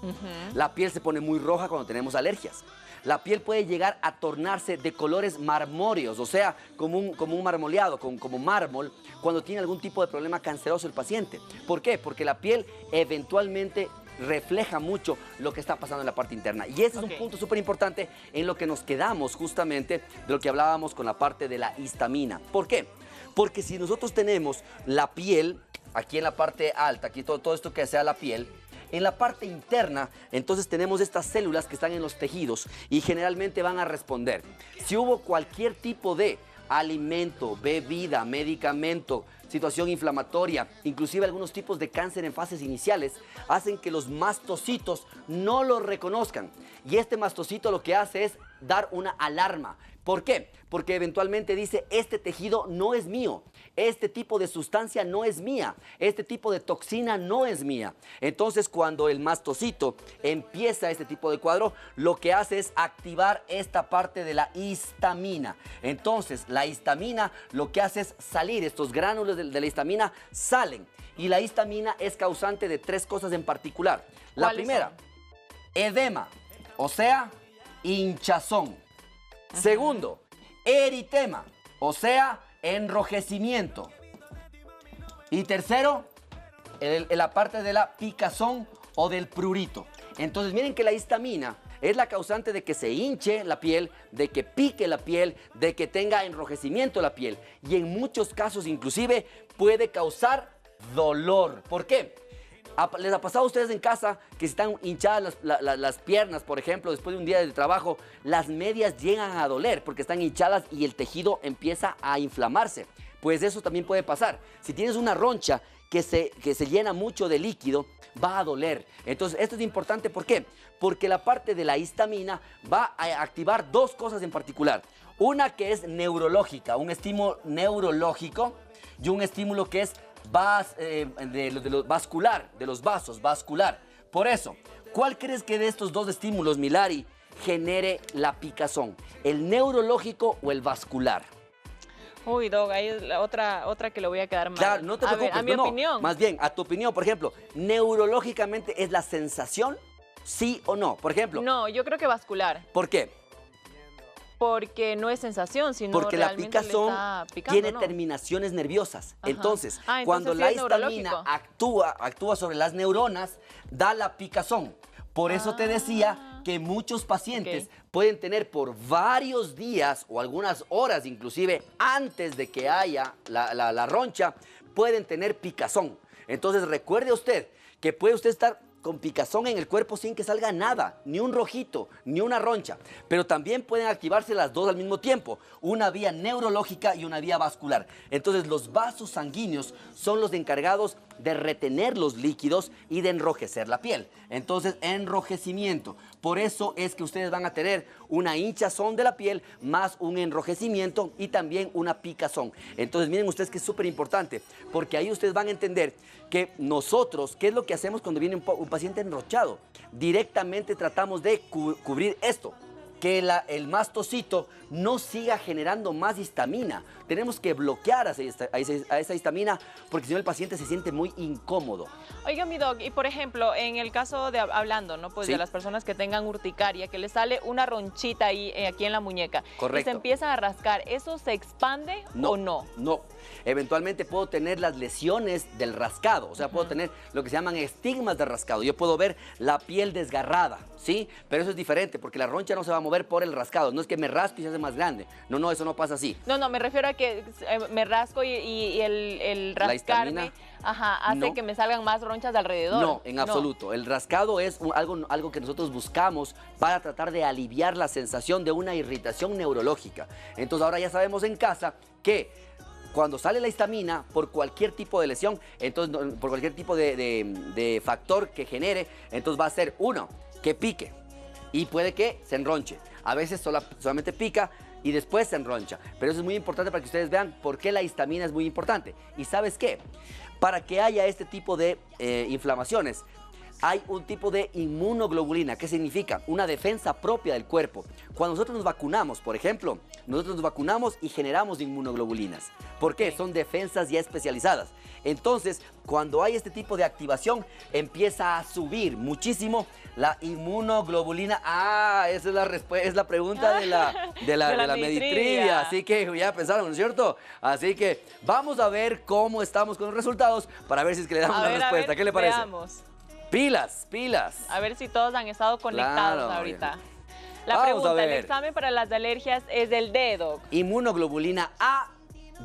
La piel se pone muy roja cuando tenemos alergias. La piel puede llegar a tornarse de colores marmóreos, o sea, como un marmoleado, como mármol, cuando tiene algún tipo de problema canceroso el paciente. ¿Por qué? Porque la piel eventualmente refleja mucho lo que está pasando en la parte interna. Y ese es un punto súper importante en lo que nos quedamos justamente de lo que hablábamos con la parte de la histamina. ¿Por qué? Porque si nosotros tenemos la piel, aquí en la parte alta, aquí todo esto que sea la piel, en la parte interna, entonces tenemos estas células que están en los tejidos y generalmente van a responder. Si hubo cualquier tipo de alimento, bebida, medicamento, situación inflamatoria, inclusive algunos tipos de cáncer en fases iniciales, hacen que los mastocitos no lo reconozcan. Y este mastocito lo que hace es dar una alarma. ¿Por qué? Porque eventualmente dice, este tejido no es mío, este tipo de sustancia no es mía, este tipo de toxina no es mía. Entonces, cuando el mastocito empieza este tipo de cuadro, lo que hace es activar esta parte de la histamina. Entonces, la histamina lo que hace es salir, estos gránulos de la histamina salen. Y la histamina es causante de 3 cosas en particular. La primera, edema, o sea, hinchazón. Segundo, eritema, o sea, enrojecimiento. Y tercero, la parte de la picazón o del prurito. Entonces, miren que la histamina es la causante de que se hinche la piel, de que pique la piel, de que tenga enrojecimiento la piel. Y en muchos casos, inclusive, puede causar dolor. ¿Por qué? ¿Les ha pasado a ustedes en casa que si están hinchadas las piernas, por ejemplo, después de un día de trabajo, las medias llegan a doler porque están hinchadas y el tejido empieza a inflamarse? Pues eso también puede pasar. Si tienes una roncha que se llena mucho de líquido, va a doler. Entonces, esto es importante. ¿Por qué? Porque la parte de la histamina va a activar 2 cosas en particular. Una que es neurológica, un estímulo neurológico, y un estímulo que es vascular, de los vasos, vascular. Por eso, ¿cuál crees que de estos 2 estímulos, Milari, genere la picazón? ¿El neurológico o el vascular? Uy, Doc, ahí es la otra que le voy a quedar mal. Claro, no te preocupes. A mi no, opinión. Más bien, a tu opinión, por ejemplo, neurológicamente es la sensación, sí o no. Por ejemplo. No, yo creo que vascular. ¿Por qué? Porque no es sensación, sino porque la realmente le picazón está picando, tiene ¿no? terminaciones nerviosas. Ajá. Entonces, Entonces cuando sí la es histamina actúa sobre las neuronas, da la picazón. Por eso te decía que muchos pacientes pueden tener por varios días o algunas horas, inclusive antes de que haya la roncha, pueden tener picazón. Entonces, recuerde usted que puede usted estar con picazón en el cuerpo sin que salga nada, ni un rojito, ni una roncha. Pero también pueden activarse las dos al mismo tiempo, una vía neurológica y una vía vascular. Entonces los vasos sanguíneos son los encargados de retener los líquidos y de enrojecer la piel. Entonces, enrojecimiento. Por eso es que ustedes van a tener una hinchazón de la piel más un enrojecimiento y también una picazón. Entonces, miren ustedes que es súper importante, porque ahí ustedes van a entender que nosotros, ¿qué es lo que hacemos cuando viene un paciente enrochado? Directamente tratamos de cubrir esto, que el mastocito no siga generando más histamina. Tenemos que bloquear a esa histamina porque si no el paciente se siente muy incómodo. Oiga, mi doc, y por ejemplo, en el caso de, hablando, ¿no? Pues Sí. de las personas que tengan urticaria, que les sale una ronchita ahí, aquí en la muñeca. Correcto. Y se empiezan a rascar, ¿eso se expande o no? No. Eventualmente puedo tener las lesiones del rascado, o sea, puedo tener lo que se llaman estigmas de rascado. Yo puedo ver la piel desgarrada, ¿sí? Pero eso es diferente porque la roncha no se va a mover por el rascado. No es que me rasco y se hace más grande. No, no, eso no pasa así. No, me refiero a que me rasco y el La rascarme histamina, hace que me salgan más ronchas de alrededor. No, en absoluto. El rascado es algo que nosotros buscamos para tratar de aliviar la sensación de una irritación neurológica. Entonces ahora ya sabemos en casa que cuando sale la histamina, por cualquier tipo de lesión, entonces por cualquier tipo de factor que genere, entonces va a ser uno, que pique y puede que se enronche. A veces solamente pica y después se enroncha. Pero eso es muy importante para que ustedes vean por qué la histamina es muy importante. ¿Y sabes qué? Para que haya este tipo de inflamaciones, hay un tipo de inmunoglobulina. ¿Qué significa? Una defensa propia del cuerpo. Cuando nosotros nos vacunamos, por ejemplo, nosotros nos vacunamos y generamos inmunoglobulinas. ¿Por qué? Son defensas ya especializadas. Entonces, cuando hay este tipo de activación, empieza a subir muchísimo la inmunoglobulina. Esa es la pregunta de la Meditrivia. Así que ya pensaron, ¿no es cierto? Así que vamos a ver cómo estamos con los resultados para ver si es que le damos la respuesta. ¿Qué le parece? Veamos. Pilas, pilas. A ver si todos han estado conectados Claro, ahorita. La Vamos a pregunta, el ver. examen para las alergias es del dedo. Inmunoglobulina A,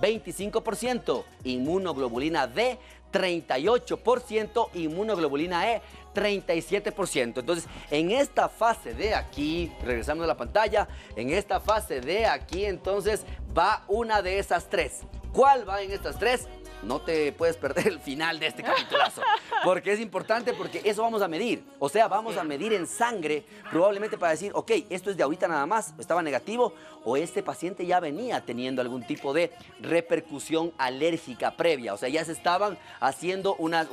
25%. Inmunoglobulina D, 38%. Inmunoglobulina E, 37%. Entonces, en esta fase de aquí, regresamos a la pantalla, en esta fase de aquí, entonces, va una de esas tres. ¿Cuál va en estas tres? No te puedes perder el final de este capitulazo, porque es importante, porque eso vamos a medir. O sea, vamos a medir en sangre, probablemente para decir, ok, esto es de ahorita nada más, estaba negativo, o este paciente ya venía teniendo algún tipo de repercusión alérgica previa. O sea, ya se estaban haciendo unas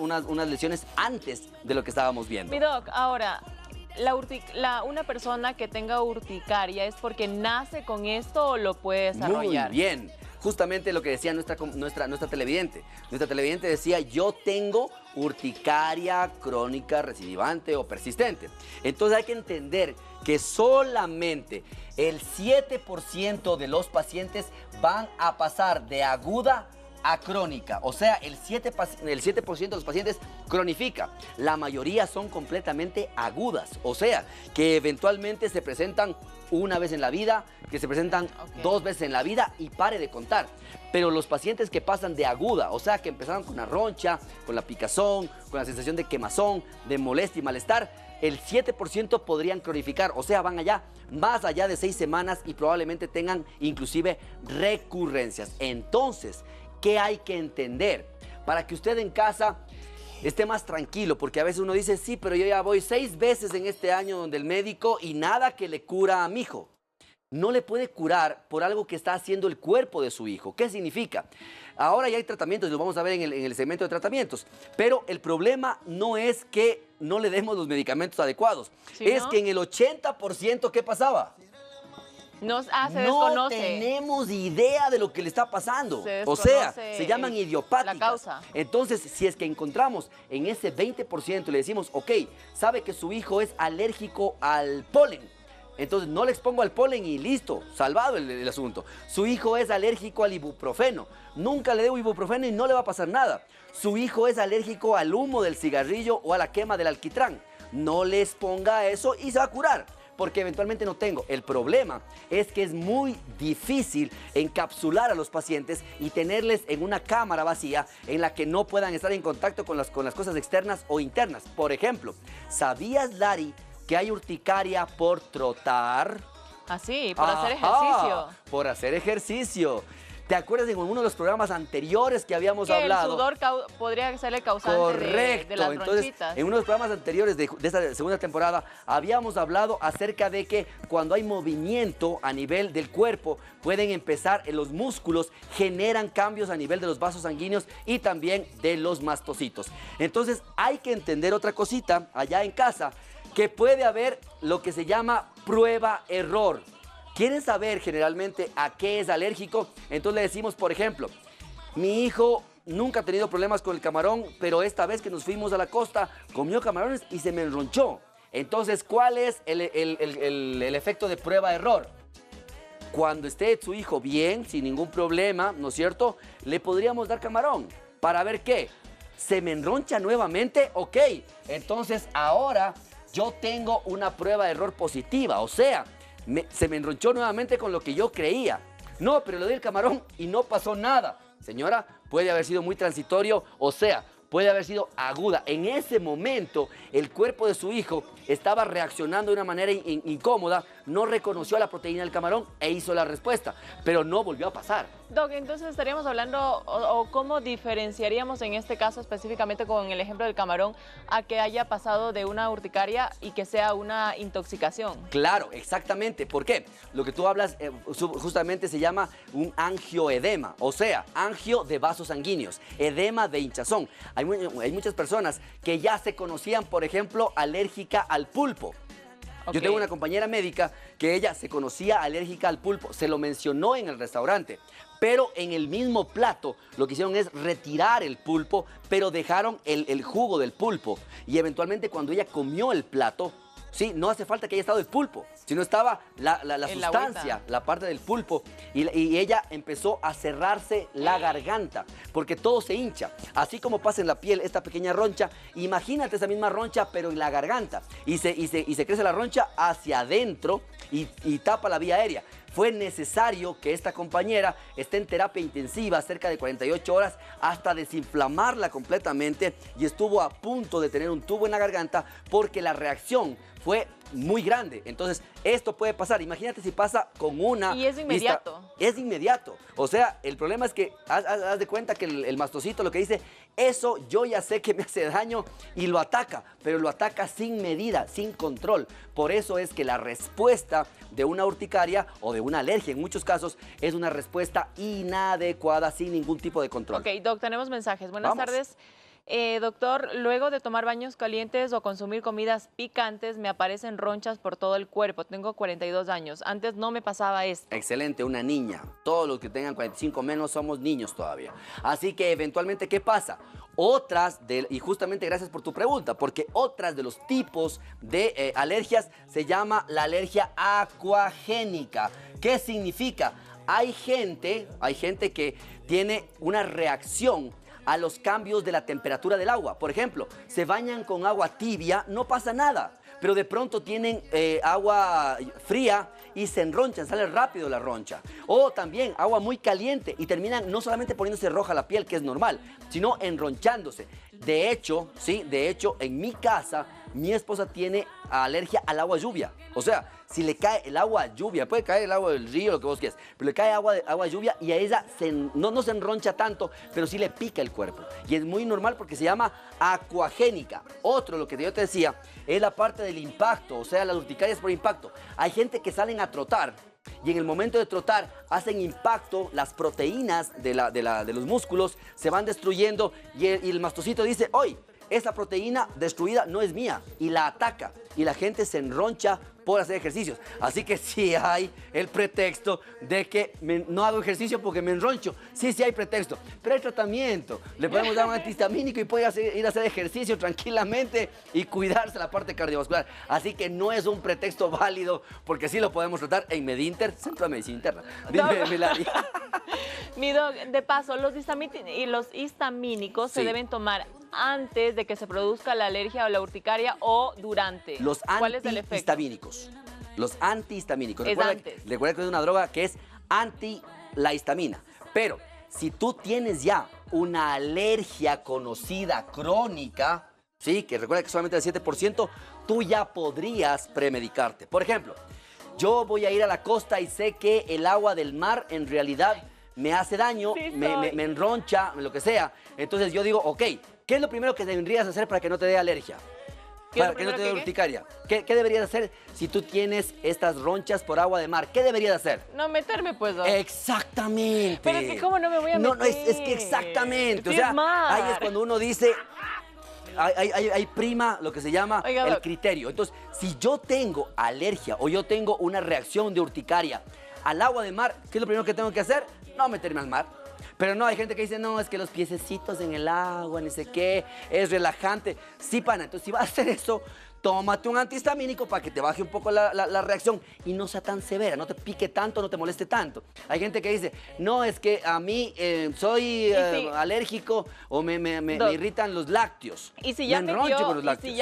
lesiones antes de lo que estábamos viendo. Mi doc, ahora, una persona que tenga urticaria, ¿es porque nace con esto o lo puede desarrollar? Muy bien. Justamente lo que decía nuestra televidente. Nuestra televidente decía, yo tengo urticaria crónica recidivante o persistente. Entonces hay que entender que solamente el 7% de los pacientes van a pasar de aguda a crónica. O sea, el 7% de los pacientes cronifica. La mayoría son completamente agudas. O sea, que eventualmente se presentan una vez en la vida, que se presentan 2 veces en la vida y pare de contar. Pero los pacientes que pasan de aguda, o sea, que empezaron con la roncha, con la picazón, con la sensación de quemazón, de molestia y malestar, el 7% podrían cronificar, o sea, van allá, más allá de 6 semanas y probablemente tengan inclusive recurrencias. Entonces, ¿qué hay que entender? Para que usted en casa esté más tranquilo, porque a veces uno dice, sí, pero yo ya voy 6 veces en este año donde el médico y nada que le cura a mi hijo. No le puede curar por algo que está haciendo el cuerpo de su hijo. ¿Qué significa? Ahora ya hay tratamientos, y lo vamos a ver en el segmento de tratamientos, pero el problema no es que no le demos los medicamentos adecuados, ¿Sí, es no? que en el 80%, ¿qué pasaba? No, se no desconoce. tenemos idea de lo que le está pasando. Se O sea, desconoce se llaman idiopáticas. la causa. Entonces, si es que encontramos en ese 20% y le decimos, ok, sabe que su hijo es alérgico al polen, entonces no le expongo al polen y listo, salvado el asunto. Su hijo es alérgico al ibuprofeno, nunca le debo ibuprofeno y no le va a pasar nada. Su hijo es alérgico al humo del cigarrillo o a la quema del alquitrán, no le exponga eso y se va a curar, porque eventualmente no tengo. El problema es que es muy difícil encapsular a los pacientes y tenerles en una cámara vacía en la que no puedan estar en contacto con las cosas externas o internas. Por ejemplo, ¿sabías, Lari, que hay urticaria por trotar? Así, por hacer ejercicio. Por hacer ejercicio. ¿Te acuerdas en uno de los programas anteriores que habíamos Que hablado? el sudor podría ser el causante de las Entonces, bronquitas. en uno de los programas anteriores de esta segunda temporada habíamos hablado acerca de que cuando hay movimiento a nivel del cuerpo pueden empezar en los músculos, generan cambios a nivel de los vasos sanguíneos y también de los mastocitos. Entonces hay que entender otra cosita allá en casa, que puede haber lo que se llama prueba-error. ¿Quieren saber generalmente a qué es alérgico? Entonces le decimos, por ejemplo, mi hijo nunca ha tenido problemas con el camarón, pero esta vez que nos fuimos a la costa, comió camarones y se me enronchó. Entonces, ¿cuál es el efecto de prueba-error? Cuando esté su hijo bien, sin ningún problema, ¿no es cierto?, le podríamos dar camarón para ver qué. ¿Se me enroncha nuevamente? Ok, entonces ahora yo tengo una prueba-error positiva, o sea, se me enronchó nuevamente con lo que yo creía. No, pero le doy el camarón y no pasó nada. Señora, puede haber sido muy transitorio, o sea, puede haber sido aguda. En ese momento, el cuerpo de su hijo estaba reaccionando de una manera incómoda, no reconoció a la proteína del camarón e hizo la respuesta, pero no volvió a pasar. Doc, entonces estaríamos hablando, o cómo diferenciaríamos en este caso específicamente con el ejemplo del camarón, a que haya pasado de una urticaria y que sea una intoxicación. Claro, exactamente. ¿Por qué? Lo que tú hablas justamente se llama un angioedema, o sea, angio de vasos sanguíneos, edema de hinchazón. Hay muchas personas que ya se conocían, por ejemplo, alérgica al pulpo. Okay. Yo tengo una compañera médica que ella se conocía alérgica al pulpo, se lo mencionó en el restaurante, pero en el mismo plato lo que hicieron es retirar el pulpo, pero dejaron el jugo del pulpo. Y eventualmente cuando ella comió el plato, sí, no hace falta que haya estado el pulpo, sino estaba la sustancia, la parte del pulpo, y ella empezó a cerrarse la garganta, porque todo se hincha. Así como pasa en la piel esta pequeña roncha, imagínate esa misma roncha, pero en la garganta, y se crece la roncha hacia adentro y tapa la vía aérea. Fue necesario que esta compañera esté en terapia intensiva cerca de 48 horas hasta desinflamarla completamente, y estuvo a punto de tener un tubo en la garganta porque la reacción fue muy grande. Entonces, esto puede pasar. Imagínate si pasa con una... Y es inmediato. Es inmediato. O sea, el problema es que haz de cuenta que el mastocito lo que dice, eso yo ya sé que me hace daño, y lo ataca, pero lo ataca sin medida, sin control. Por eso es que la respuesta de una urticaria o de una alergia en muchos casos es una respuesta inadecuada, sin ningún tipo de control. Ok, Doc, tenemos mensajes. Buenas tardes. Doctor, luego de tomar baños calientes o consumir comidas picantes, me aparecen ronchas por todo el cuerpo. Tengo 42 años. Antes no me pasaba esto. Excelente, una niña. Todos los que tengan 45 menos somos niños todavía. Así que eventualmente, ¿qué pasa? Y justamente gracias por tu pregunta, porque otras de los tipos de alergias se llama la alergia acuagénica. ¿Qué significa? Hay gente que tiene una reacción a los cambios de la temperatura del agua. Por ejemplo, se bañan con agua tibia, no pasa nada, pero de pronto tienen agua fría y se enronchan, sale rápido la roncha. O también agua muy caliente y terminan no solamente poniéndose roja la piel, que es normal, sino enronchándose. De hecho, en mi casa, mi esposa tiene alergia al agua lluvia. O sea, si le cae el agua lluvia, puede caer el agua del río, lo que vos quieras, pero le cae agua lluvia y a ella no se enroncha tanto, pero sí le pica el cuerpo. Y es muy normal porque se llama acuagénica. Otro, lo que yo te decía, es la parte del impacto, o sea, las urticarias por impacto. Hay gente que salen a trotar y en el momento de trotar hacen impacto, las proteínas de los músculos se van destruyendo y el mastocito dice, ¡oye! Esa proteína destruida no es mía, y la ataca, y la gente se enroncha por hacer ejercicios. Así que sí hay el pretexto de que no hago ejercicio porque me enroncho. Sí, sí hay pretexto, pero hay tratamiento. Le podemos dar un antihistamínico y puede ir a hacer ejercicio tranquilamente y cuidarse la parte cardiovascular. Así que no es un pretexto válido, porque sí lo podemos tratar en Medinter, Centro de Medicina Interna. Dime, Milari. Mi doc, de paso, los histamínicos se deben tomar antes de que se produzca la alergia o la urticaria o durante. ¿Cuál es el efecto? Antihistamínicos. Los antihistamínicos. Recuerda que es una droga que es anti la histamina. Pero si tú tienes ya una alergia conocida crónica, sí, que recuerda que solamente el 7%, tú ya podrías premedicarte. Por ejemplo, yo voy a ir a la costa y sé que el agua del mar en realidad me hace daño, me enroncha, lo que sea. Entonces yo digo, ok, ¿qué es lo primero que deberías hacer para que no te dé alergia? Para que no te dé urticaria. ¿Qué deberías hacer si tú tienes estas ronchas por agua de mar? ¿Qué deberías hacer? No meterme, pues. ¿No? Exactamente. Pero es que ¿cómo no me voy a meter? No, es que exactamente. Sí, o sea, ahí es cuando uno dice... Hay prima lo que se llama el criterio. Entonces, si yo tengo alergia o yo tengo una reacción de urticaria al agua de mar, ¿qué es lo primero que tengo que hacer? No meterme al mar. Pero no, hay gente que dice, no, es que los piececitos en el agua, ni sé qué, es relajante. Sí, pana, entonces si vas a hacer eso, tómate un antihistamínico para que te baje un poco la reacción y no sea tan severa, no te pique tanto, no te moleste tanto. Hay gente que dice, no, es que a mí soy alérgico o me irritan los lácteos. Y si ya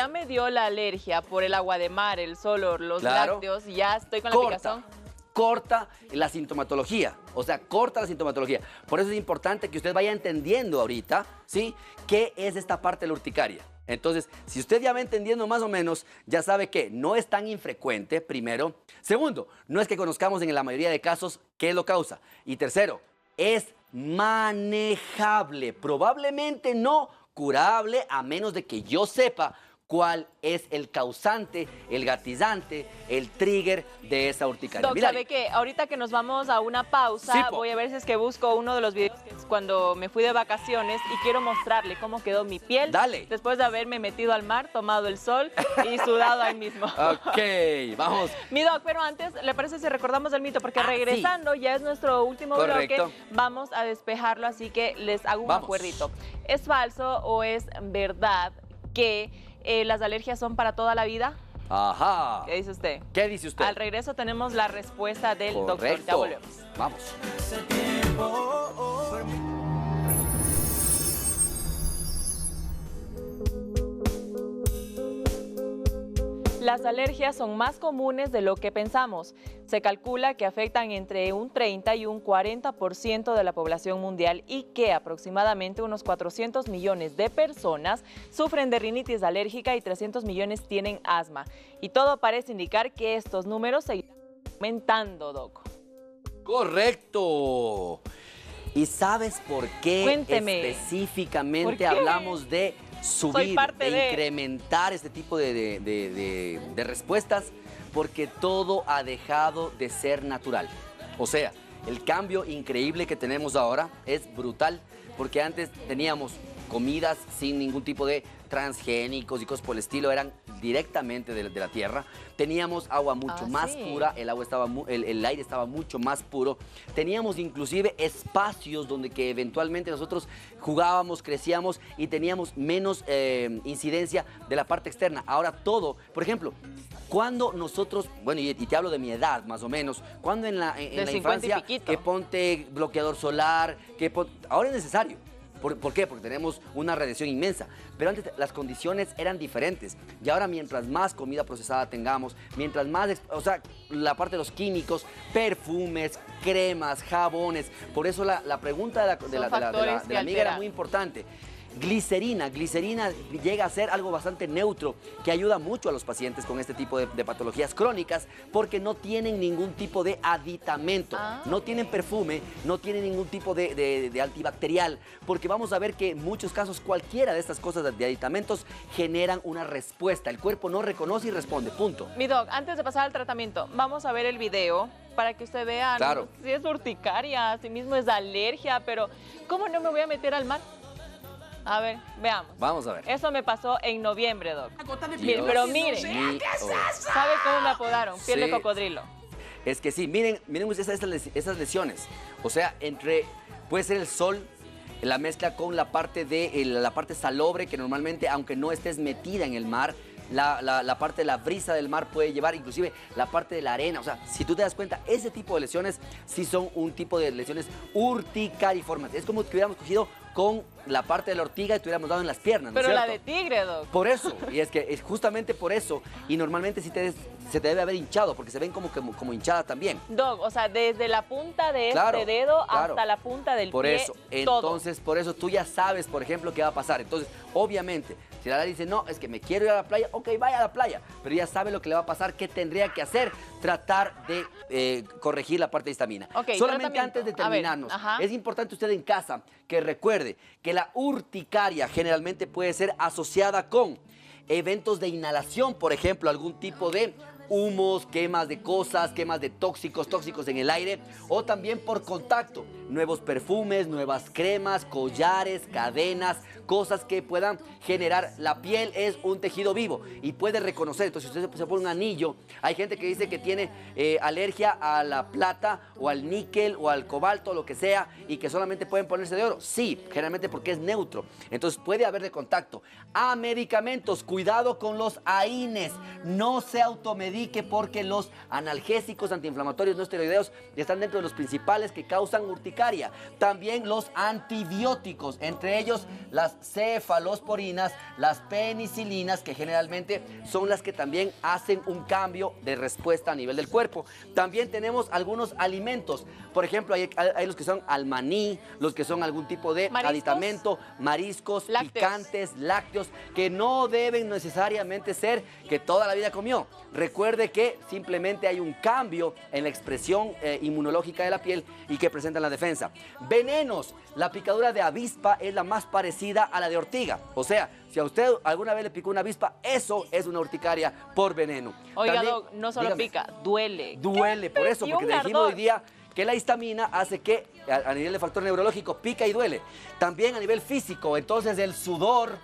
me dio la alergia por el agua de mar, el sol o los lácteos, ya estoy con la picazón. Corta la sintomatología, o sea, corta la sintomatología. Por eso es importante que usted vaya entendiendo ahorita, ¿sí? ¿Qué es esta parte de la urticaria? Entonces, si usted ya va entendiendo más o menos, ya sabe que no es tan infrecuente, primero. Segundo, no es que conozcamos en la mayoría de casos qué lo causa. Y tercero, es manejable, probablemente no curable, a menos de que yo sepa cuál es el causante, el gatillante, el trigger de esa urticaria. Doc, ¿sabe qué? Ahorita que nos vamos a una pausa, voy a ver si es que busco uno de los videos que es cuando me fui de vacaciones y quiero mostrarle cómo quedó mi piel. Dale. Después de haberme metido al mar, tomado el sol y sudado ahí mismo. Ok, vamos. Mi Doc, pero antes, ¿le parece si recordamos el mito? Porque regresando, ya es nuestro último bloque, vamos a despejarlo, así que les hago un acuerdito. ¿Es falso o es verdad que las alergias son para toda la vida? Ajá. ¿Qué dice usted? ¿Qué dice usted? Al regreso tenemos la respuesta del doctor. Ya volvemos. Vamos. Las alergias son más comunes de lo que pensamos. Se calcula que afectan entre un 30 y un 40% de la población mundial y que aproximadamente unos 400 millones de personas sufren de rinitis alérgica y 300 millones tienen asma. Y todo parece indicar que estos números seguirán aumentando, Doc. Correcto. ¿Y sabes por qué Cuénteme. Específicamente hablamos de subir, de incrementar este tipo de respuestas? Porque todo ha dejado de ser natural. O sea, el cambio increíble que tenemos ahora es brutal, porque antes teníamos comidas sin ningún tipo de transgénicos y cosas por el estilo, eran directamente de la tierra. Teníamos agua mucho más pura, el aire estaba mucho más puro. Teníamos inclusive espacios donde que eventualmente nosotros jugábamos, crecíamos y teníamos menos incidencia de la parte externa. Ahora todo, por ejemplo, cuando nosotros, bueno, y te hablo de mi edad más o menos, cuando en la infancia, que ponte bloqueador solar, ahora es necesario. ¿Por qué? Porque tenemos una radiación inmensa. Pero antes las condiciones eran diferentes. Y ahora mientras más comida procesada tengamos, mientras más, o sea, la parte de los químicos, perfumes, cremas, jabones. Por eso la pregunta de la amiga era muy importante. Glicerina llega a ser algo bastante neutro que ayuda mucho a los pacientes con este tipo de patologías crónicas porque no tienen ningún tipo de aditamento, no tienen perfume, no tienen ningún tipo de antibacterial, porque vamos a ver que en muchos casos cualquiera de estas cosas de aditamentos generan una respuesta, el cuerpo no reconoce y responde, punto. Mi doc, antes de pasar al tratamiento, vamos a ver el video para que usted vea si es urticaria, si mismo es alergia, pero ¿cómo no me voy a meter al mar? A ver, veamos. Vamos a ver. Eso me pasó en noviembre, Doc. Dios Pero mire, mío. ¿sabe cómo me apodaron? Piel de Sí. cocodrilo. Es que sí, miren ustedes esas lesiones. O sea, puede ser el sol, la mezcla con la parte la parte salobre, que normalmente, aunque no estés metida en el mar, la parte de la brisa del mar puede llevar, inclusive la parte de la arena. O sea, si tú te das cuenta, ese tipo de lesiones sí son un tipo de lesiones urticariformes. Es como que hubiéramos cogido con la parte de la ortiga y te hubiéramos dado en las piernas, ¿no es Pero la cierto? de tigre, Doc. Por eso, y es que es justamente por eso, y normalmente sí se te debe haber hinchado, porque se ven como hinchadas también. Doc, o sea, desde la punta de Claro, este dedo claro. hasta la punta del Por pie, eso, todo. entonces, por eso tú ya sabes, por ejemplo, qué va a pasar. Entonces, obviamente, si la dice, no, es que me quiero ir a la playa, ok, vaya a la playa, pero ya sabe lo que le va a pasar, qué tendría que hacer, tratar de corregir la parte de histamina. Ok, solamente tratamiento. antes de A ver, terminarnos, ajá. es importante usted en casa que recuerde que la urticaria generalmente puede ser asociada con eventos de inhalación, por ejemplo, algún tipo de humos, quemas de cosas, quemas de tóxicos en el aire, o también por contacto, nuevos perfumes, nuevas cremas, collares, cadenas, cosas que puedan generar. La piel es un tejido vivo y puede reconocer. Entonces, si usted se pone un anillo, hay gente que dice que tiene alergia a la plata o al níquel o al cobalto, lo que sea, y que solamente pueden ponerse de oro. Sí, generalmente porque es neutro. Entonces puede haber de contacto. A medicamentos, cuidado con los AINES. No se automedique porque los analgésicos antiinflamatorios no esteroideos están dentro de los principales que causan urticaria. También los antibióticos, entre ellos las cefalosporinas, las penicilinas, que generalmente son las que también hacen un cambio de respuesta a nivel del cuerpo. También tenemos algunos alimentos, por ejemplo, hay los que son al maní, los que son algún tipo de ¿Mariscos? aditamento, mariscos, Lácteos. picantes, lácteos, que no deben necesariamente ser que toda la vida comió. Recuerde que simplemente hay un cambio en la expresión inmunológica de la piel y que presentan la defensa. Venenos. La picadura de avispa es la más parecida a la de ortiga. O sea, si a usted alguna vez le picó una avispa, eso es una urticaria por veneno. Oiga, También, Doc, no solo dígame, pica, duele. duele, por eso, Y porque un te dijimos ardor. hoy día que la histamina hace que a nivel de factor neurológico pica y duele. También a nivel físico, entonces el sudor,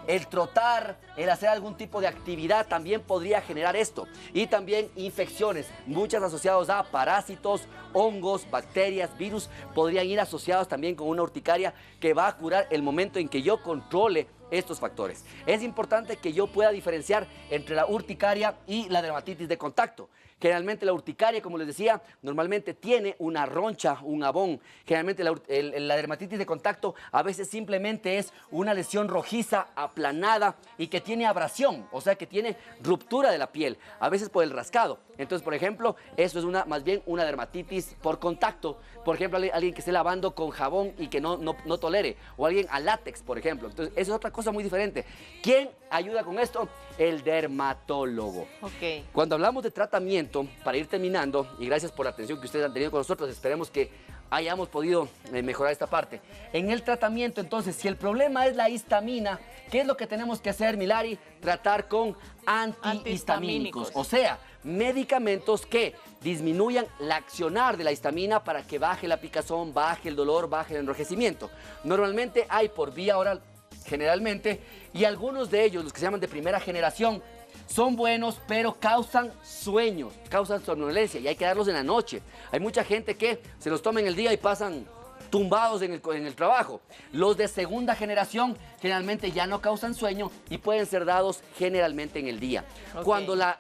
el trotar, el hacer algún tipo de actividad también podría generar esto. Y también infecciones, muchas asociadas a parásitos, hongos, bacterias, virus, podrían ir asociados también con una urticaria que va a curar el momento en que yo controle estos factores. Es importante que yo pueda diferenciar entre la urticaria y la dermatitis de contacto. Generalmente la urticaria, como les decía, normalmente tiene una roncha, un abón. Generalmente la dermatitis de contacto a veces simplemente es una lesión rojiza, aplanada y que tiene abrasión, o sea que tiene ruptura de la piel, a veces por el rascado. Entonces, por ejemplo, eso es más bien una dermatitis por contacto. Por ejemplo, alguien que esté lavando con jabón y que no tolere, o alguien a látex, por ejemplo. Entonces, eso es otra cosa muy diferente. ¿Quién ayuda con esto? El dermatólogo. Ok. Cuando hablamos de tratamiento, para ir terminando, y gracias por la atención que ustedes han tenido con nosotros, esperemos que hayamos podido mejorar esta parte. En el tratamiento, entonces, si el problema es la histamina, ¿qué es lo que tenemos que hacer, Milari? Tratar con antihistamínicos, o sea, medicamentos que disminuyan el accionar de la histamina para que baje la picazón, baje el dolor, baje el enrojecimiento. Normalmente hay por vía oral, generalmente, y algunos de ellos, los que se llaman de primera generación, son buenos, pero causan sueños, causan somnolencia y hay que darlos en la noche. Hay mucha gente que se los toma en el día y pasan tumbados en el trabajo. Los de segunda generación generalmente ya no causan sueño y pueden ser dados generalmente en el día. Ok. Cuando la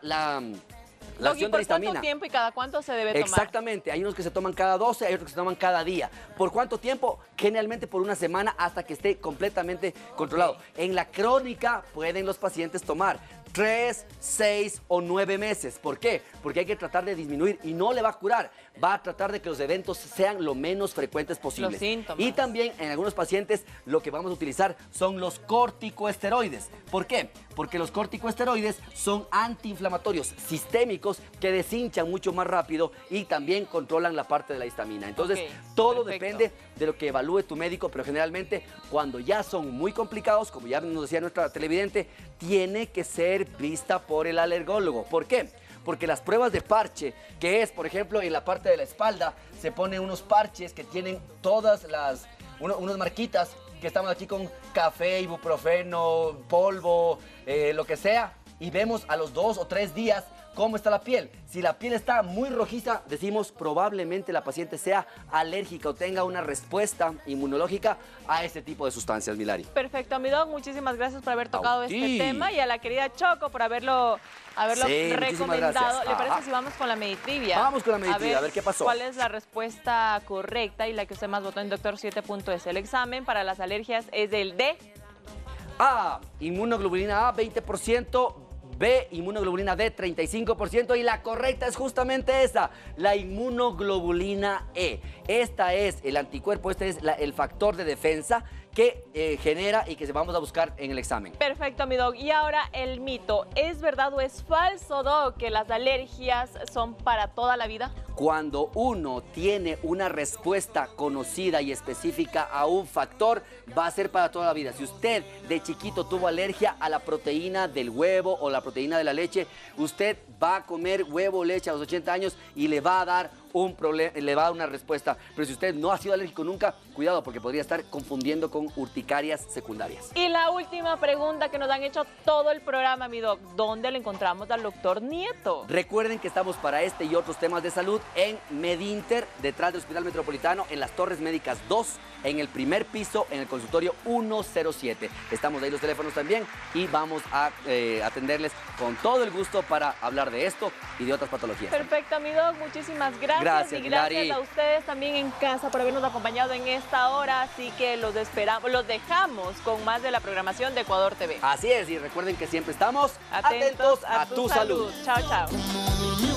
Doc, ¿y acción de por la histamina... cuánto tiempo y cada cuánto se debe tomar? Exactamente, hay unos que se toman cada 12, hay otros que se toman cada día. ¿Por cuánto tiempo? Generalmente por una semana hasta que esté completamente controlado. En la crónica pueden los pacientes tomar 3, 6 o 9 meses. ¿Por qué? Porque hay que tratar de disminuir y no le va a curar. Va a tratar de que los eventos sean lo menos frecuentes posibles. Los síntomas. Y también en algunos pacientes lo que vamos a utilizar son los corticoesteroides. ¿Por qué? Porque los corticoesteroides son antiinflamatorios sistémicos que deshinchan mucho más rápido y también controlan la parte de la histamina. Entonces, Ok, todo perfecto. depende de lo que evalúe tu médico, pero generalmente cuando ya son muy complicados, como ya nos decía nuestra televidente, tiene que ser vista por el alergólogo. ¿Por qué? Porque las pruebas de parche, que es, por ejemplo, en la parte de la espalda, se ponen unos parches que tienen todas unas marquitas que estamos aquí con café, ibuprofeno, polvo, lo que sea, y vemos a los 2 o 3 días cómo está la piel. Si la piel está muy rojiza, decimos probablemente la paciente sea alérgica o tenga una respuesta inmunológica a este tipo de sustancias, Milari. Perfecto, mi doc, muchísimas gracias por haber tocado A este ti. tema y a la querida Choco por haberlo Sí, muchísimas recomendado. gracias. ¿Le parece Ajá. si vamos con la Meditrivia? Vamos con la Meditrivia, a ver qué pasó. ¿Cuál es la respuesta correcta y la que usted más votó en Doctor7.es? El examen para las alergias es el D. A, inmunoglobulina A, 20%. B, inmunoglobulina D, 35%. Y la correcta es justamente esa, la inmunoglobulina E. Esta es el anticuerpo, este es el factor de defensa que genera y que vamos a buscar en el examen. Perfecto, mi doc. Y ahora el mito. ¿Es verdad o es falso, doc, que las alergias son para toda la vida? Cuando uno tiene una respuesta conocida y específica a un factor, va a ser para toda la vida. Si usted de chiquito tuvo alergia a la proteína del huevo o la proteína de la leche, usted va a comer huevo o leche a los 80 años y le va a dar un problema, le va a dar una respuesta. Pero si usted no ha sido alérgico nunca, cuidado porque podría estar confundiendo con urticarias secundarias. Y la última pregunta que nos han hecho todo el programa, mi doc. ¿Dónde le encontramos al doctor Nieto? Recuerden que estamos para este y otros temas de salud en Medinter, detrás del Hospital Metropolitano, en las Torres Médicas 2, en el primer piso, en el consultorio 107. Estamos ahí los teléfonos también y vamos a atenderles con todo el gusto para hablar de esto y de otras patologías. Perfecto, mi doc. Muchísimas gracias. Gracias, y gracias Milari. a ustedes también en casa por habernos acompañado en esta hora. Así que los dejamos con más de la programación de Ecuador TV. Así es, y recuerden que siempre estamos Atentos a tu salud. Chao, chao.